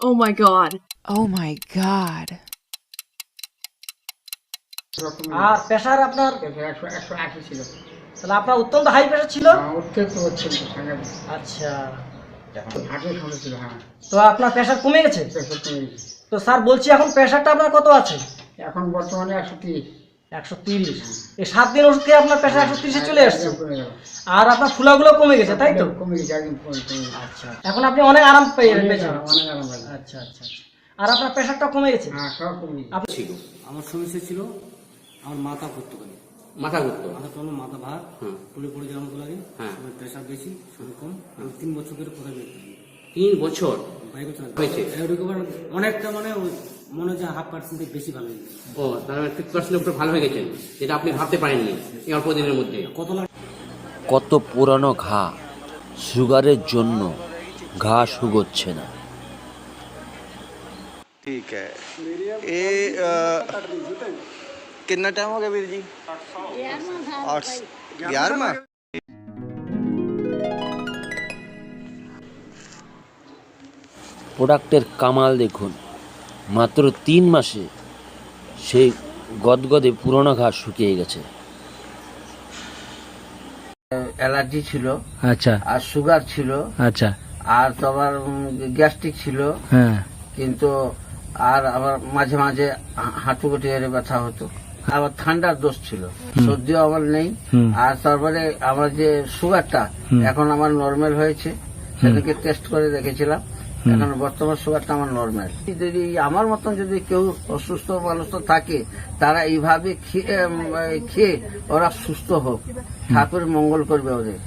Oh my god. Oh my god. আর pressure আপনার 180 ছিল। তাহলে আপনার অত্যন্ত হাই প্রেসার ছিল। উঠতে তো হচ্ছে না। আচ্ছা, হার্টের সমস্যা ছিল। হ্যাঁ, তো আপনার প্রেসার কমে গেছে। প্রেসার কমে গেছে। তো স্যার বলছি এখন প্রেসারটা আপনার কত আছে? এখন বর্তমানে 130। 130। এই 7 দিন ওষুধ খেয়ে আপনার প্রেসার 130 এ চলে আসছে। কমে গেল। আর আপনার ফুলাগুলো কমে গেছে, তাই তো? কমে গেছে, একদম কমে গেছে। আচ্ছা, এখন আপনি অনেক আরাম পেয়েছেন। অনেক আরাম লাগে। আচ্ছা আচ্ছা, আর আপনার প্রেসারটা কমে গেছে। হ্যাঁ, সব কমে গেছে। ছিল আমার সমস্যা ছিল, আমার মাথা ঘুরতো কেন, মাথা ঘুরতো, মাথা টনো, মাথা ভার, পড়ে পড়ে যাওয়ার মতো লাগে। হ্যাঁ। প্রেশার বেশি, শরীর কম। আমি 3 বছর ধরে কোথায় 3 বছর বাইকে হয়েছে। অনেকটা মানে মনে হচ্ছে 0.5% বেশি ভালো হয়ে গেছে। ও, তার মানে 50% উপরে ভালো হয়ে গেছেন, যেটা আপনি ভাবতে পারেননি এই অল্প দিনের মধ্যে। কত লাগে কত পুরানো ঘা, সুগারের জন্য ঘা শুকোচ্ছে না। ठीक है ये कितना टाइम हो गया वीर जी? 11वां। প্রোডাক্টের কামাল দেখুন, মাত্র 3 মাসে সেই গদগদে পুরনো ঘা শুকিয়ে গেছে। অ্যালার্জি ছিল, আচ্ছা আর সুগার ছিল, আচ্ছা, আর তোমার গ্যাস্ট্রিক ছিল, হ্যাঁ, কিন্তু আর আবার মাঝে মাঝে হাঁটু গুটিয়ে ব্যথা হতো, আবার ঠান্ডার দোষ ছিল, সর্দিও আমার নেই। আর তারপরে আমার যে সুগারটা এখন আমার নর্মাল হয়েছে, সেটাকে টেস্ট করে দেখেছিলাম, এখন বর্তমান সুগারটা আমার নর্মাল। যদি আমার মতন যদি কেউ অসুস্থ মানুষ থাকে, তারা এইভাবে খেয়ে ওরা সুস্থ হোক, ঠাকুর মঙ্গল করবে ওদের।